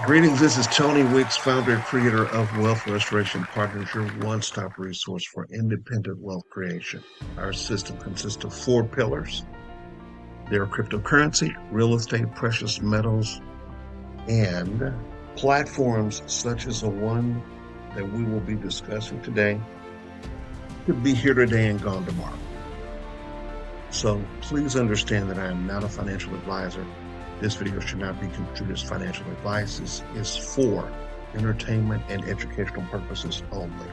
Greetings, this is Tony Wicks, founder and creator of Wealth Restoration Partners, your one-stop resource for independent wealth creation. Our system consists of four pillars. There are cryptocurrency, real estate, precious metals, and platforms such as the one that we will be discussing today could be here today and gone tomorrow. So please understand that I am not a financial advisor. This video should not be construed as financial advice. This is for entertainment and educational purposes only.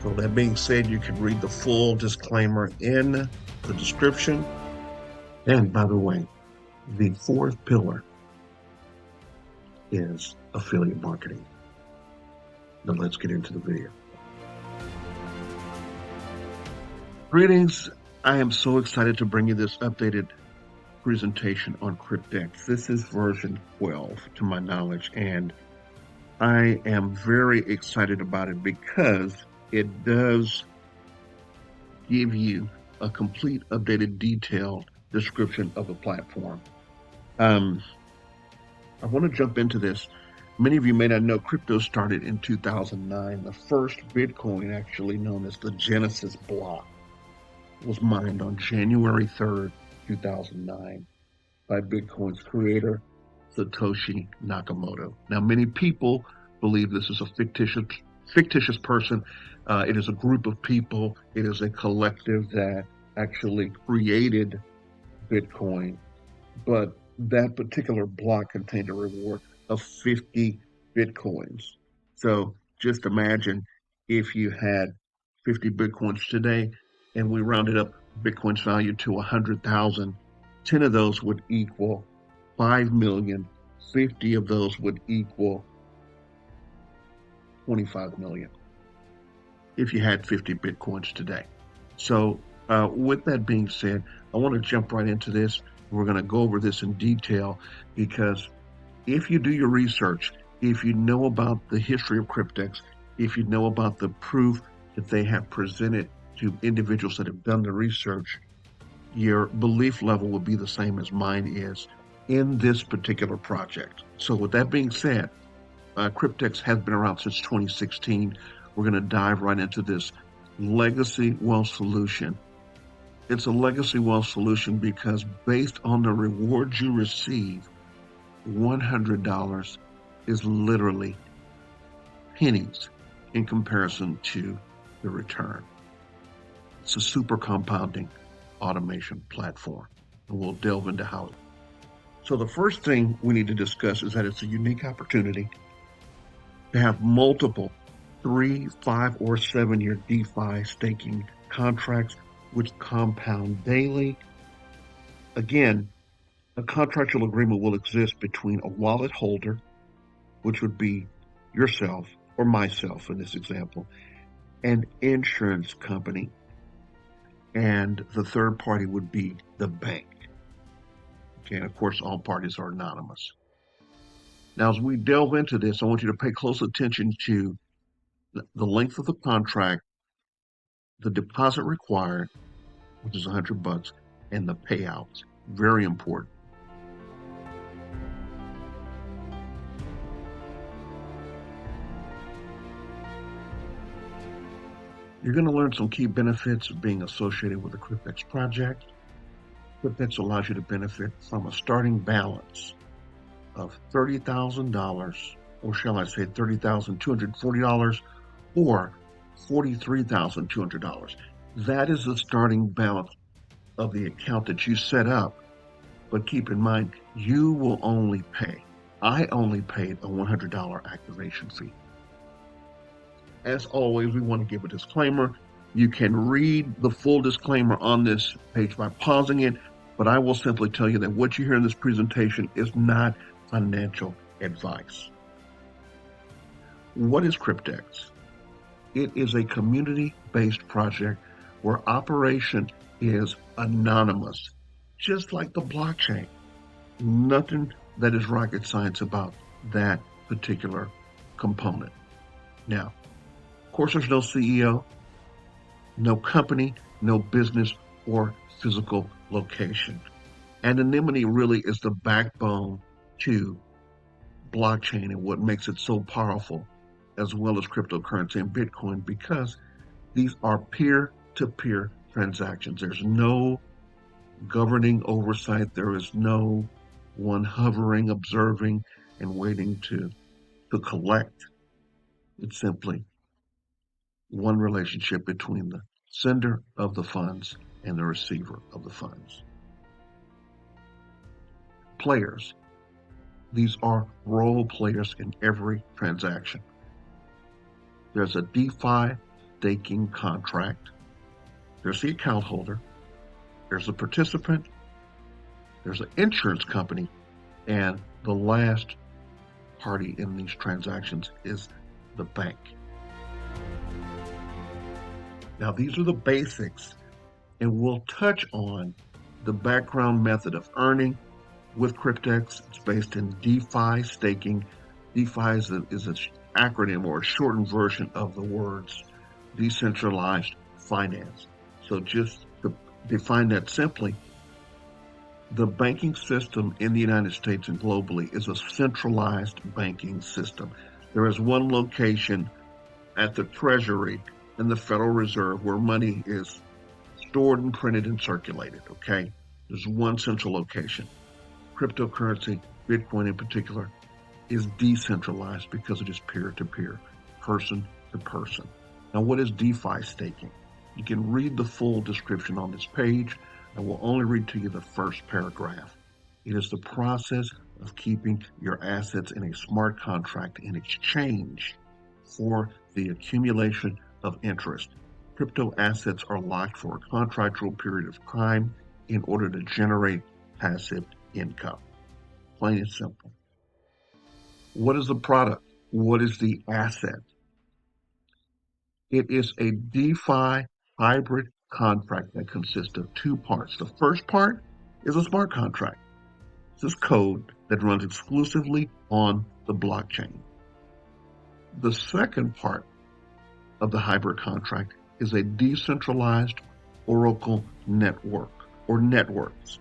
So that being said, you can read the full disclaimer in the description. And by the way, the fourth pillar is affiliate marketing. Now let's get into the video. Greetings. I am so excited to bring you this updated presentation on Cryptex. This is version 12 to my knowledge, and I am very excited about it because it does give you a complete, updated, detailed description of the platform. I want to jump into this. Many of you may not know crypto started in 2009. The first Bitcoin, actually known as the Genesis block, was mined on January 3rd, 2009 by Bitcoin's creator, Satoshi Nakamoto. Now, many people believe this is a fictitious person. It is a group of people. It is a collective that actually created Bitcoin. But that particular block contained a reward of 50 Bitcoins. So just imagine if you had 50 Bitcoins today and we rounded up Bitcoin's value to 100,000, 10 of those would equal 5 million. 50 of those would equal 25 million if you had 50 Bitcoins today. So with that being said, I want to jump right into this. We're going to go over this in detail because if you do your research, if you know about the history of Cryptex, if you know about the proof that they have presented to individuals that have done the research, your belief level will be the same as mine is in this particular project. So with that being said, Cryptex has been around since 2016. We're going to dive right into this legacy wealth solution. It's a legacy wealth solution because based on the rewards you receive, $100 is literally pennies in comparison to the return. It's a super compounding automation platform, and we'll delve into how. So the first thing we need to discuss is that it's a unique opportunity to have multiple 3, 5, or 7-year DeFi staking contracts which compound daily. Again, a contractual agreement will exist between a wallet holder, which would be yourself or myself in this example, an insurance company, and the third party would be the bank. Okay, and of course, all parties are anonymous. Now, as we delve into this, I want you to pay close attention to the length of the contract, the deposit required, which is $100, and the payouts. Very important. You're going to learn some key benefits of being associated with the Cryptex project. Cryptex allows you to benefit from a starting balance of $30,000, or shall I say $30,240, or $43,200. That is the starting balance of the account that you set up. But keep in mind, you will only pay. I only paid a $100 activation fee. As always, we want to give a disclaimer. You can read the full disclaimer on this page by pausing it, but I will simply tell you that what you hear in this presentation is not financial advice. What is Cryptex? It is a community-based project where operation is anonymous, just like the blockchain. Nothing that is rocket science about that particular component. Now, of course, there's no CEO, no company, no business, or physical location. Anonymity really is the backbone to blockchain and what makes it so powerful, as well as cryptocurrency and Bitcoin, because these are peer-to-peer transactions. There's no governing oversight. There is no one hovering, observing, and waiting to collect. It's simply one relationship between the sender of the funds and the receiver of the funds. Players. These are role players in every transaction. There's a DeFi staking contract. There's the account holder. There's a participant. There's an insurance company. And the last party in these transactions is the bank. Now, these are the basics, and we'll touch on the background method of earning with Cryptex. It's based in DeFi staking. DeFi is an acronym or a shortened version of the words decentralized finance. So just to define that simply, the banking system in the United States and globally is a centralized banking system. There is one location at the Treasury and the Federal Reserve where money is stored and printed and circulated, okay? There's one central location. Cryptocurrency, Bitcoin in particular, is decentralized because it is peer-to-peer, person-to-person. Now, what is DeFi staking? You can read the full description on this page. I will only read to you the first paragraph. It is the process of keeping your assets in a smart contract in exchange for the accumulation of interest. Crypto assets are locked for a contractual period of time in order to generate passive income. Plain and simple. What is the product? What is the asset? It is a DeFi hybrid contract that consists of two parts. The first part is a smart contract. This is code that runs exclusively on the blockchain. The second part of the hybrid contract is a decentralized Oracle network or networks,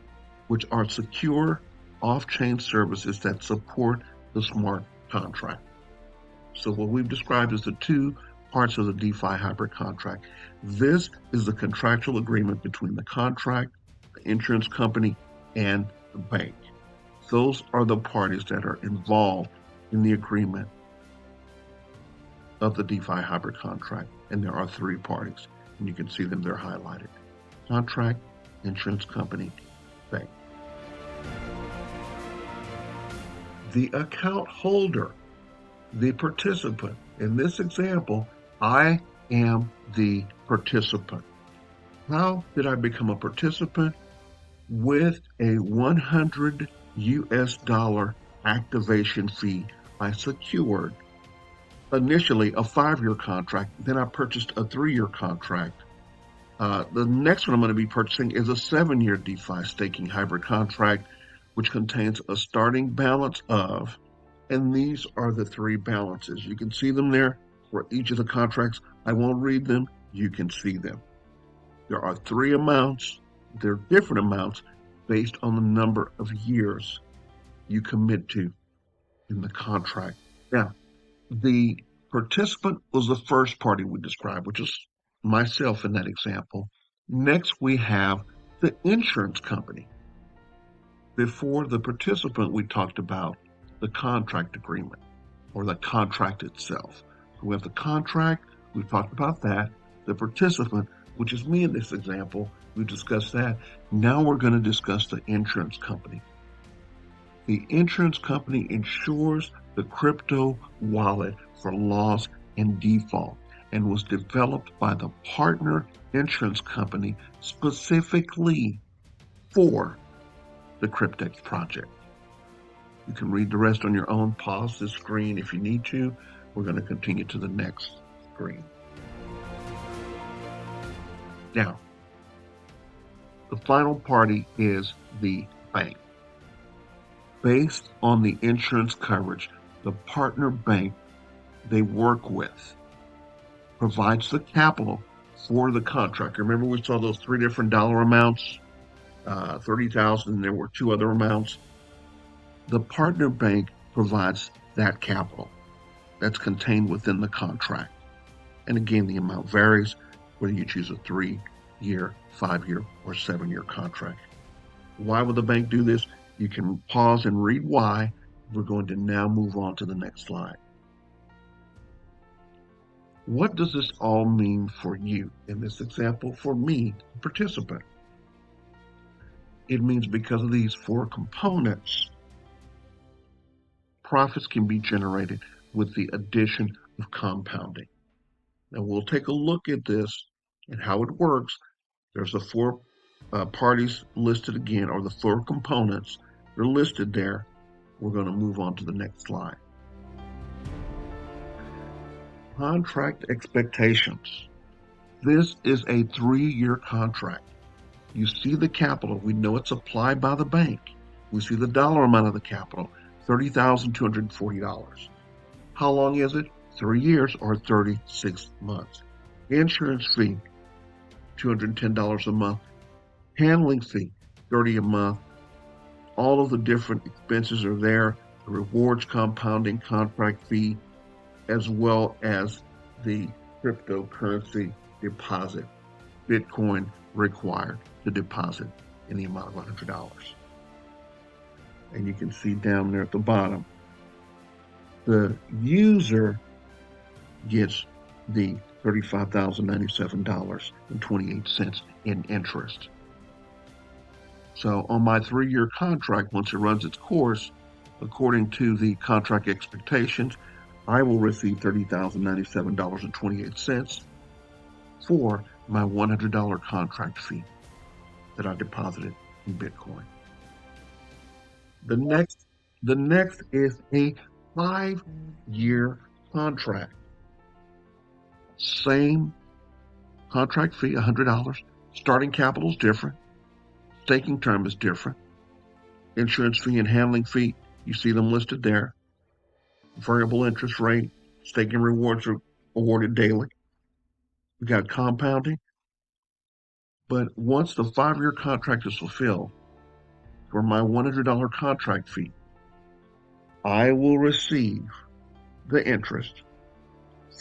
which are secure off-chain services that support the smart contract. So what we've described as the two parts of the DeFi hybrid contract. This is the contractual agreement between the contract, the insurance company, and the bank. Those are the parties that are involved in the agreement of the DeFi hybrid contract. And there are three parties, and you can see them, they're highlighted. Contract, insurance company, bank. The account holder, the participant. In this example, I am the participant. How did I become a participant? With a $100 activation fee, I secured initially a 5-year contract. Then I purchased a 3-year contract. The next one I'm going to be purchasing is a 7-year DeFi staking hybrid contract, which contains a starting balance of, and these are the three balances. You can see them there for each of the contracts. I won't read them. You can see them. There are three amounts. They're different amounts based on the number of years you commit to in the contract. Now, the participant was the first party we described, which is myself in that example. Next, we have the insurance company. Before the participant, we talked about the contract agreement or the contract itself. So we have the contract, we talked about that. The participant, which is me in this example, we discussed that. Now we're going to discuss the insurance company. The insurance company insures the crypto wallet for loss and default and was developed by the partner insurance company specifically for the Cryptex project. You can read the rest on your own. Pause this screen if you need to. We're going to continue to the next screen. Now, the final party is the bank. Based on the insurance coverage, the partner bank they work with provides the capital for the contract. Remember we saw those three different dollar amounts, 30,000, and there were two other amounts. The partner bank provides that capital that's contained within the contract. And again, the amount varies whether you choose a 3-year, 5-year, or 7-year contract. Why would the bank do this? You can pause and read why. We're going to now move on to the next slide. What does this all mean for you? In this example, for me, participant, it means because of these 4 components, profits can be generated with the addition of compounding. Now we'll take a look at this and how it works. There's the 4 parties listed again, or the 4 components. They're listed there. We're going to move on to the next slide. Contract expectations. This is a 3-year contract. You see the capital. We know it's applied by the bank. We see the dollar amount of the capital, $30,240. How long is it? 3 years or 36 months. Insurance fee, $210 a month. Handling fee, $30 a month. All of the different expenses are there. The rewards compounding contract fee, as well as the cryptocurrency deposit. Bitcoin required to deposit in the amount of $100. And you can see down there at the bottom, the user gets the $35,097.28 in interest. So on my 3-year contract, once it runs its course, according to the contract expectations, I will receive $30,097.28 for my $100 contract fee that I deposited in Bitcoin. The next is a 5-year contract. Same contract fee, $100. Starting capital is different. Staking term is different. Insurance fee and handling fee, you see them listed there. Variable interest rate, staking rewards are awarded daily. We got compounding. But once the 5-year contract is fulfilled, for my $100 contract fee, I will receive the interest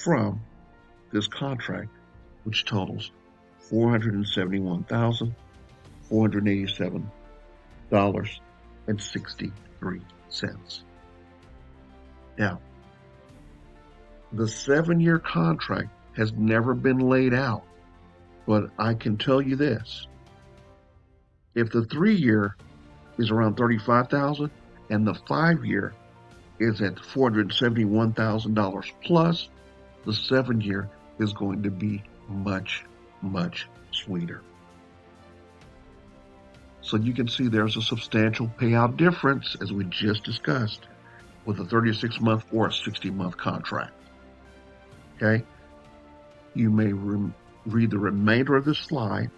from this contract, which totals $471,487.63. Now, the 7-year contract has never been laid out, but I can tell you this. If the 3-year is around $35,000 and the 5-year is at $471,000 plus, the 7-year is going to be much, much sweeter. So you can see there's a substantial payout difference, as we just discussed, with a 36-month or a 60-month contract. Okay? You may read the remainder of this slide.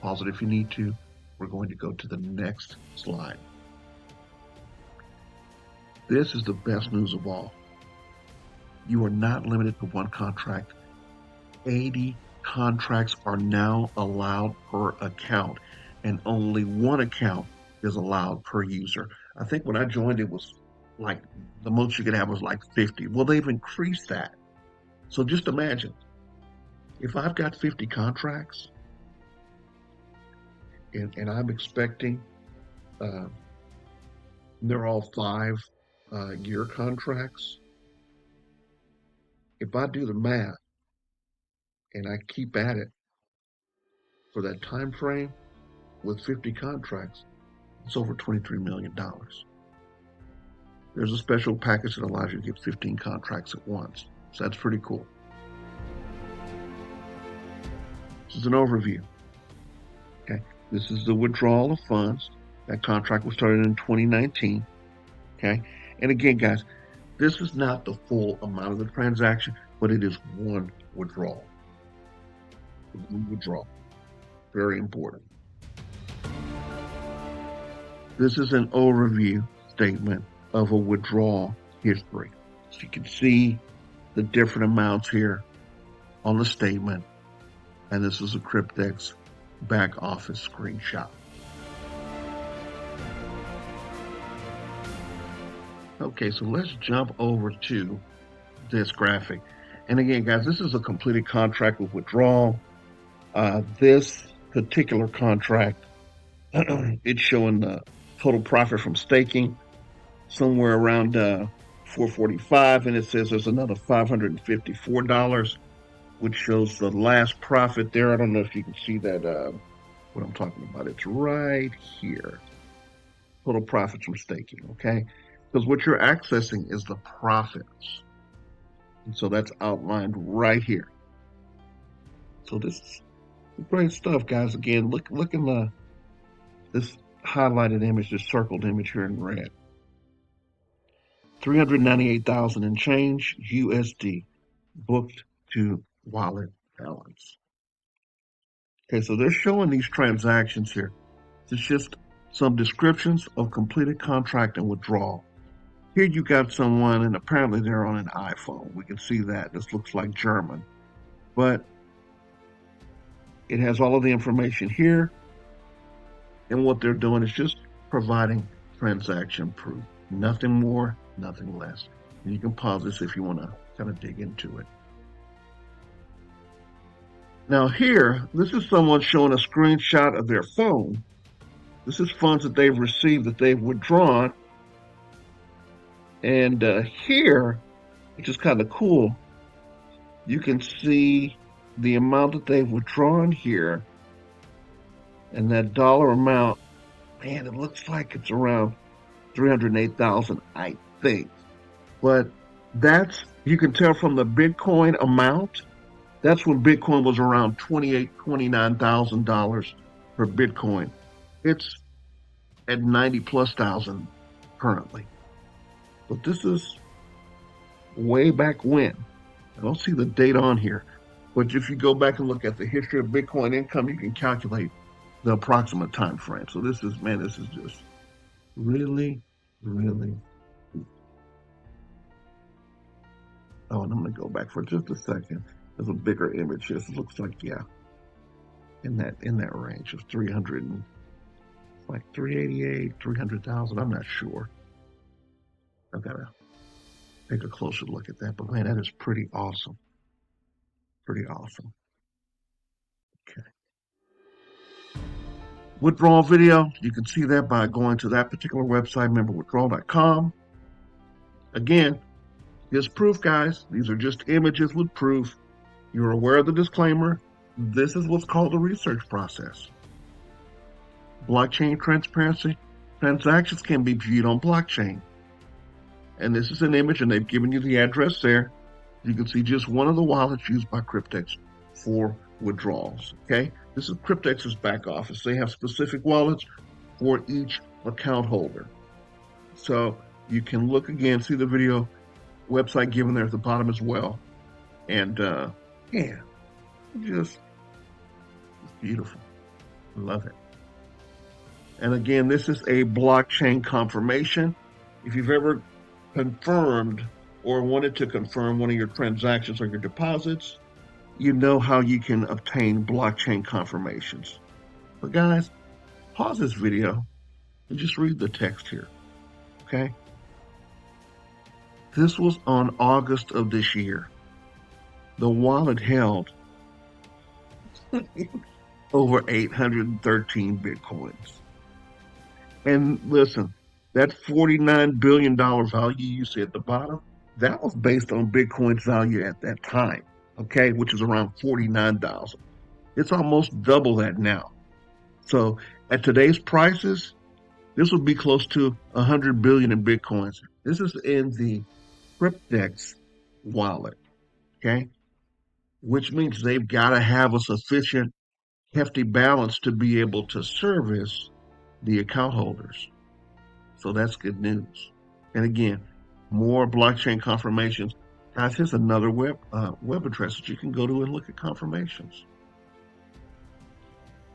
Pause it if you need to. We're going to go to the next slide. This is the best news of all. You are not limited to one contract. 80 contracts are now allowed per account, and only one account is allowed per user. I think when I joined, it was like the most you could have was like 50. Well, they've increased that. So just imagine, if I've got 50 contracts, and I'm expecting they're all 5-year contracts. If I do the math and I keep at it for that time frame with 50 contracts, it's over $23 million. There's a special package that allows you to get 15 contracts at once. So that's pretty cool. This is an overview. Okay. This is the withdrawal of funds. That contract was started in 2019. Okay. And again, guys, this is not the full amount of the transaction, but it is one withdrawal. One withdrawal. Very important. This is an overview statement of a withdrawal history. So you can see the different amounts here on the statement. And this is a Cryptex back office screenshot. Okay, so let's jump over to this graphic. And again, guys, this is a completed contract with Withdrawal. This particular contract, it's showing the total profit from staking somewhere around 445, and it says there's another $554, which shows the last profit there. I don't know if you can see that. What I'm talking about. It's right here. Total profits from staking. Okay, because what you're accessing is the profits, and so that's outlined right here. So this is great stuff, guys. Again, look in this highlighted image, this circled image here in red. 398,000 and change USD booked to wallet balance. Okay, so they're showing these transactions here. It's just some descriptions of completed contract and withdrawal. Here you got someone, and apparently they're on an iPhone. We can see that. This looks like German. But it has all of the information here. And what they're doing is just providing transaction proof. Nothing more, nothing less. And you can pause this if you want to kind of dig into it. Now here, this is someone showing a screenshot of their phone. This is funds that they've received, that they've withdrawn. And here, which is kind of cool, you can see the amount that they've withdrawn here. And that dollar amount, man, it looks like it's around 308,000, I think. But that's, you can tell from the Bitcoin amount, that's when Bitcoin was around $29,000 per Bitcoin. It's at 90 plus thousand currently. But this is way back when. I don't see the date on here. But if you go back and look at the history of Bitcoin income, you can calculate the approximate time frame. So this is, man, this is just really, really. Oh, and I'm going to go back for just a second. There's a bigger image here. So it looks like, yeah, in that range of 300 and like 388, 300,000. I'm not sure. I've got to take a closer look at that. But man, that is pretty awesome. Pretty awesome. Okay. Withdrawal video, you can see that by going to that particular website, memberwithdrawal.com. Again, here's proof, guys. These are just images with proof. You're aware of the disclaimer. This is what's called the research process. Blockchain transparency. Transactions can be viewed on blockchain. And this is an image, and they've given you the address there. You can see just one of the wallets used by Cryptex for withdrawals. Okay, this is Cryptex's back office. They have specific wallets for each account holder. So you can look again, see the video website given there at the bottom as well. And yeah, just beautiful. Love it. And again, this is a blockchain confirmation. If you've ever confirmed or wanted to confirm one of your transactions or your deposits, you know how you can obtain blockchain confirmations. But guys, pause this video and just read the text here, okay? This was on August of this year. The wallet held over 813 Bitcoins. And listen, that $49 billion value you see at the bottom, that was based on Bitcoin's value at that time, okay, which is around 49,000. It's almost double that now. So at today's prices, this would be close to 100 billion in Bitcoins. This is in the Cryptex wallet, okay, which means they've got to have a sufficient hefty balance to be able to service the account holders. So that's good news. And again, more blockchain confirmations. Guys, here's another web address that you can go to and look at confirmations.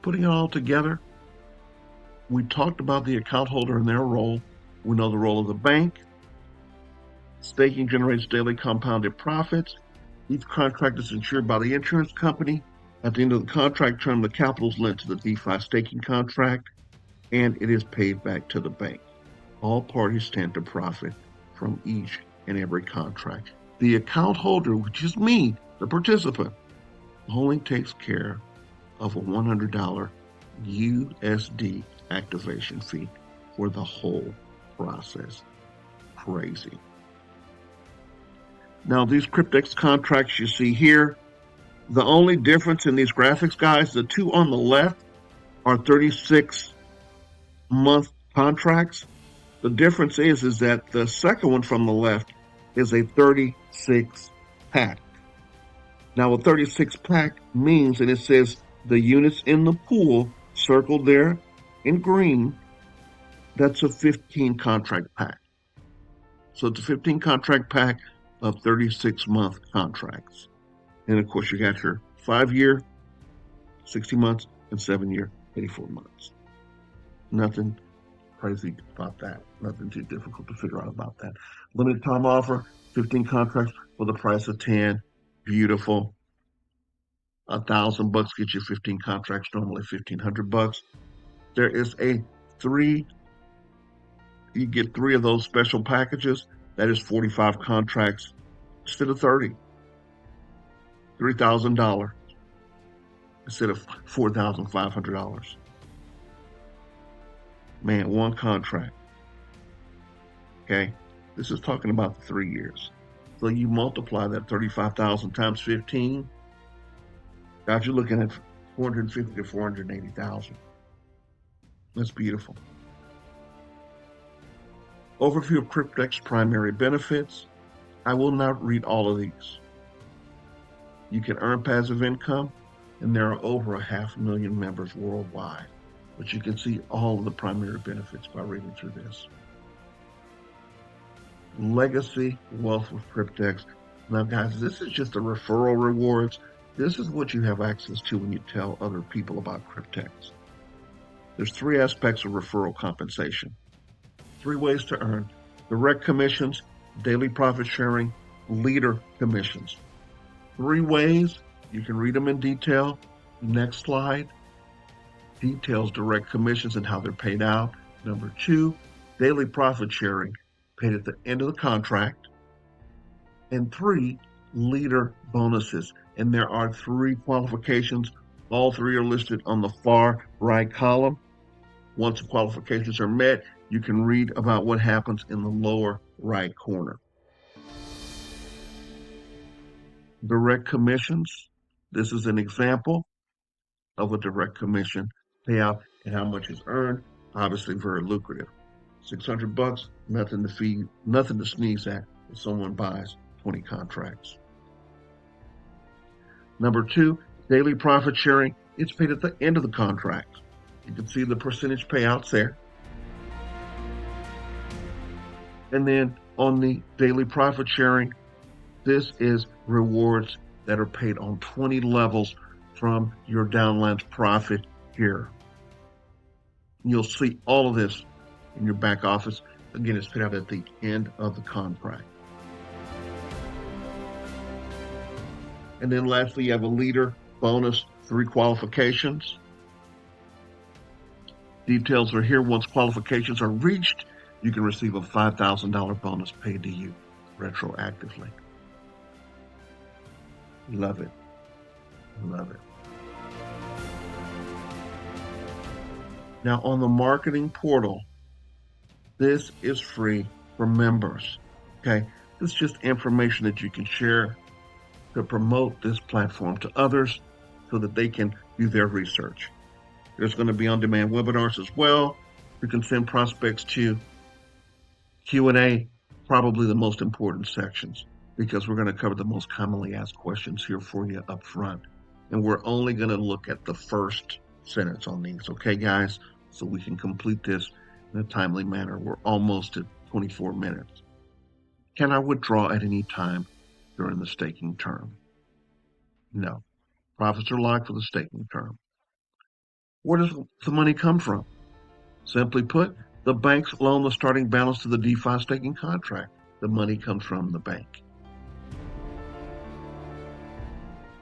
Putting it all together, we talked about the account holder and their role. We know the role of the bank. Staking generates daily compounded profits. Each contract is insured by the insurance company. At the end of the contract term, the capital is lent to the DeFi staking contract, and it is paid back to the bank. All parties stand to profit from each and every contract. The account holder, which is me, the participant, only takes care of a $100 USD activation fee for the whole process. Crazy. Now, these Cryptex contracts you see here, the only difference in these graphics, guys, the two on the left are 36-month contracts. The difference is that the second one from the left is a 36 pack. Now, a 36 pack means, and it says the units in the pool circled there in green, that's a 15 contract pack. So it's a 15 contract pack of 36-month contracts. And of course, you got your 5-year, 60 months, and 7-year, 84 months. Nothing crazy about that. Nothing too difficult to figure out about that. Limited time offer, 15 contracts for the price of 10. Beautiful. $1,000 gets you 15 contracts, normally $1,500. There is you get 3 of those special packages. That is 45 contracts instead of 30. $3,000 instead of $4,500. Man, one contract. Okay, this is talking about the 3 years. So you multiply that 35,000 times 15. Guys, you're looking at 450 to 480,000. That's beautiful. Overview of Cryptex primary benefits. I will not read all of these. You can earn passive income, and there are over 500,000 members worldwide. But you can see all of the primary benefits by reading through this. Legacy wealth with Cryptex. Now, guys, this is just the referral rewards. This is what you have access to when you tell other people about Cryptex. There's 3 aspects of referral compensation. 3 ways to earn: direct commissions, daily profit sharing, leader commissions. 3 ways. You can read them in detail. Next slide. Details direct commissions and how they're paid out. Number 2, daily profit sharing, paid at the end of the contract. And 3, leader bonuses. And there are 3 qualifications. All 3 are listed on the far right column. Once the qualifications are met, you can read about what happens in the lower right corner. Direct commissions. This is an example of a direct commission payout and how much is earned. Obviously very lucrative. $600, nothing to sneeze at if someone buys 20 contracts. Number 2, daily profit sharing. It's paid at the end of the contract. You can see the percentage payouts there. And then on the daily profit sharing, this is rewards that are paid on 20 levels from your downline's profit here. You'll see all of this in your back office. Again, it's paid out at the end of the contract. And then lastly, you have a leader bonus, 3 qualifications. Details are here. Once qualifications are reached, you can receive a $5,000 bonus paid to you retroactively. Love it. Love it. Now on the marketing portal, this is free for members. Okay, this is just information that you can share to promote this platform to others so that they can do their research. There's going to be on-demand webinars as well. You can send prospects to Q&A, probably the most important sections, because we're going to cover the most commonly asked questions here for you up front. And we're only going to look at the first sentence on these, okay, guys? So we can complete this in a timely manner. We're almost at 24 minutes. Can I withdraw at any time during the staking term? No. Profits are locked for the staking term. Where does the money come from? Simply put, the banks loan the starting balance to the DeFi staking contract. The money comes from the bank.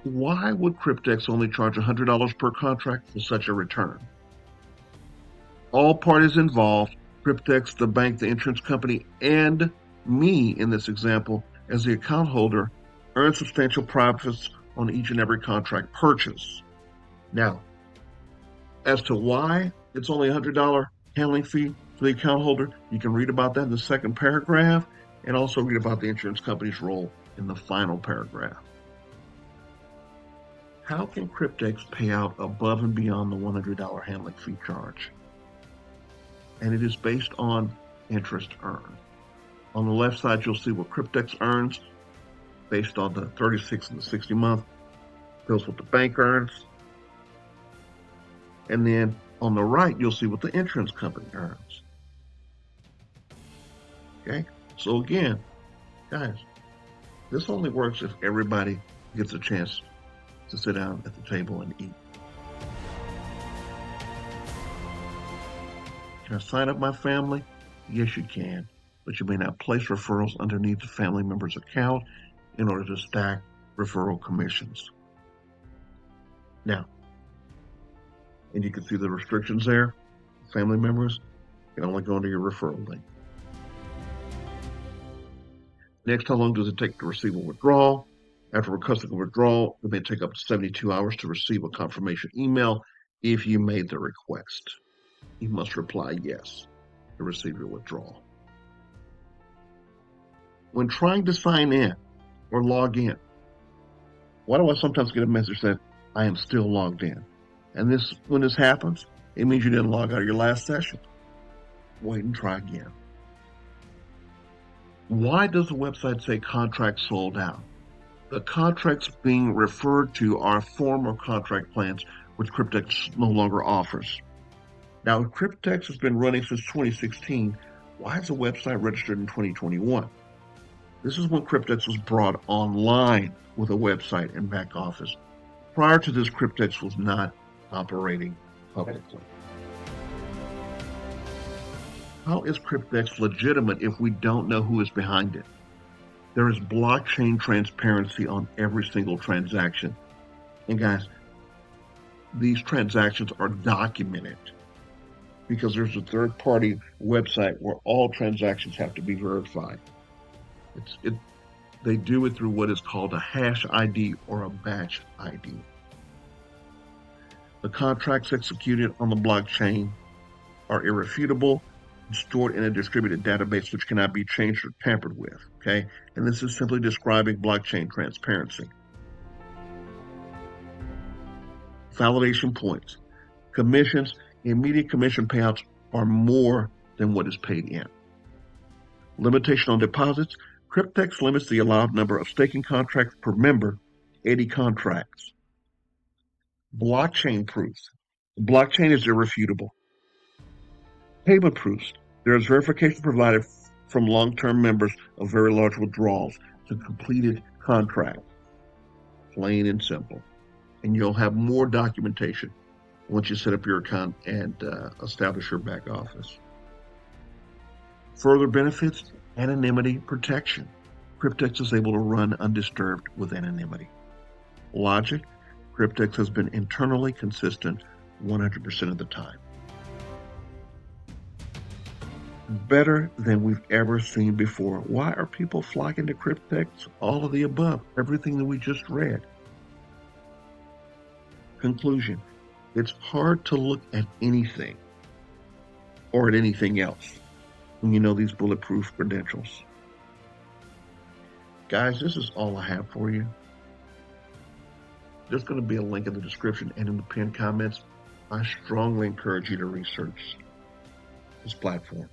Why would Cryptex only charge $100 per contract for such a return? All parties involved, Cryptex, the bank, the insurance company, and me in this example as the account holder earn substantial profits on each and every contract purchase. Now, as to why it's only a $100 handling fee for the account holder, you can read about that in the second paragraph and also read about the insurance company's role in the final paragraph. How can Cryptex pay out above and beyond the $100 handling fee charge? And it is based on interest earned. On the left side, you'll see what Cryptex earns based on the 36 and the 60 month. Shows what the bank earns. And then on the right, you'll see what the insurance company earns. Okay, so again, guys, this only works if everybody gets a chance to sit down at the table and eat. Can I sign up my family? Yes, you can, but you may not place referrals underneath the family member's account in order to stack referral commissions. Now, and you can see the restrictions there. Family members can only go into your referral link. Next, how long does it take to receive a withdrawal? After requesting a withdrawal, it may take up to 72 hours to receive a confirmation email if you made the request. You must reply yes to receive your withdrawal. When trying to sign in or log in, why do I sometimes get a message that I am still logged in? And when this happens, it means you didn't log out of your last session. Wait and try again. Why does the website say contract sold out? The contracts being referred to are former contract plans, which Cryptex no longer offers. Now, if Cryptex has been running since 2016, why is the website registered in 2021? This is when Cryptex was brought online with a website and back office. Prior to this, Cryptex was not operating publicly. How is Cryptex legitimate if we don't know who is behind it? There is blockchain transparency on every single transaction. And guys, these transactions are documented because there's a third-party website where all transactions have to be verified. They do it through what is called a hash ID or a batch ID. The contracts executed on the blockchain are irrefutable and stored in a distributed database which cannot be changed or tampered with, okay? And this is simply describing blockchain transparency. Validation points. Commissions, immediate commission payouts are more than what is paid in. Limitation on deposits. Cryptex limits the allowed number of staking contracts per member, 80 contracts. Blockchain proofs. The blockchain is irrefutable. Payment proofs. There is verification provided from long-term members of very large withdrawals to completed contracts. Plain and simple. And you'll have more documentation once you set up your account and establish your back office. Further benefits, anonymity protection. Cryptex is able to run undisturbed with anonymity. Logic, Cryptex has been internally consistent 100% of the time. Better than we've ever seen before. Why are people flocking to Cryptex? All of the above, everything that we just read. Conclusion, it's hard to look at anything or at anything else when you know these bulletproof credentials. Guys, this is all I have for you. There's going to be a link in the description and in the pinned comments. I strongly encourage you to research this platform.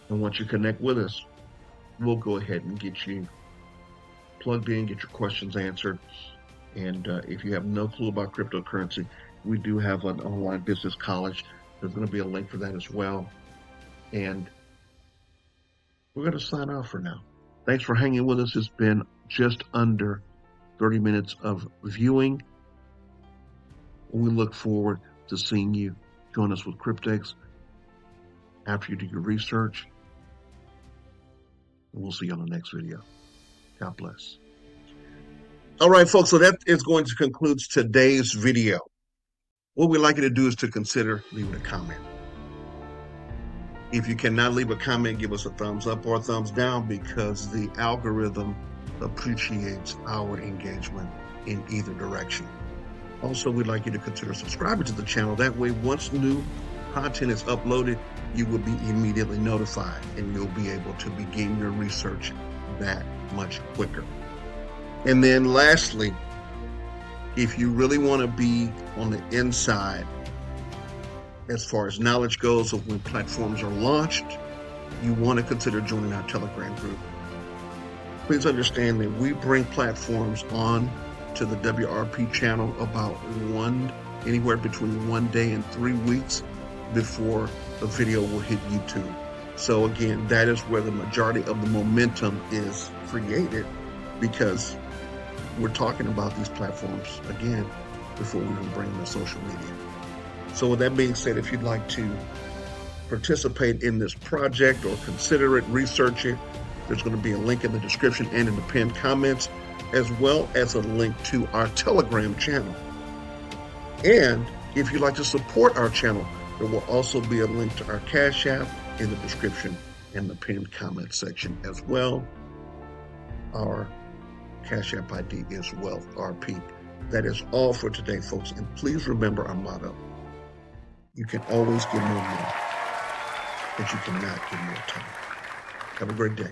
And once you connect with us, we'll go ahead and get you plugged in, get your questions answered. And if you have no clue about cryptocurrency, we do have an online business college. There's going to be a link for that as well. And we're going to sign off for now. Thanks for hanging with us. It's been just under 30 minutes of viewing. We look forward to seeing you join us with Cryptex after you do your research. And we'll see you on the next video. God bless. All right, folks, so that is going to conclude today's video. What we'd like you to do is to consider leaving a comment. If you cannot leave a comment, give us a thumbs up or a thumbs down, because the algorithm appreciates our engagement in either direction. Also, we'd like you to consider subscribing to the channel. That way, once new content is uploaded, you will be immediately notified and you'll be able to begin your research that much quicker. And then lastly, if you really want to be on the inside as far as knowledge goes of when platforms are launched, you want to consider joining our Telegram group. Please understand that we bring platforms on to the WRP channel about anywhere between 1 day and 3 weeks before the video will hit YouTube. So again, that is where the majority of the momentum is created, because we're talking about these platforms again before we even bring them to social media. So with that being said, if you'd like to participate in this project or consider it, research it, there's going to be a link in the description and in the pinned comments, as well as a link to our Telegram channel. And if you'd like to support our channel, there will also be a link to our Cash App in the description and the pinned comment section as well. Our Cash App ID is WealthRP. That is all for today, folks. And please remember our motto: you can always get more money, but you cannot get more time. Have a great day.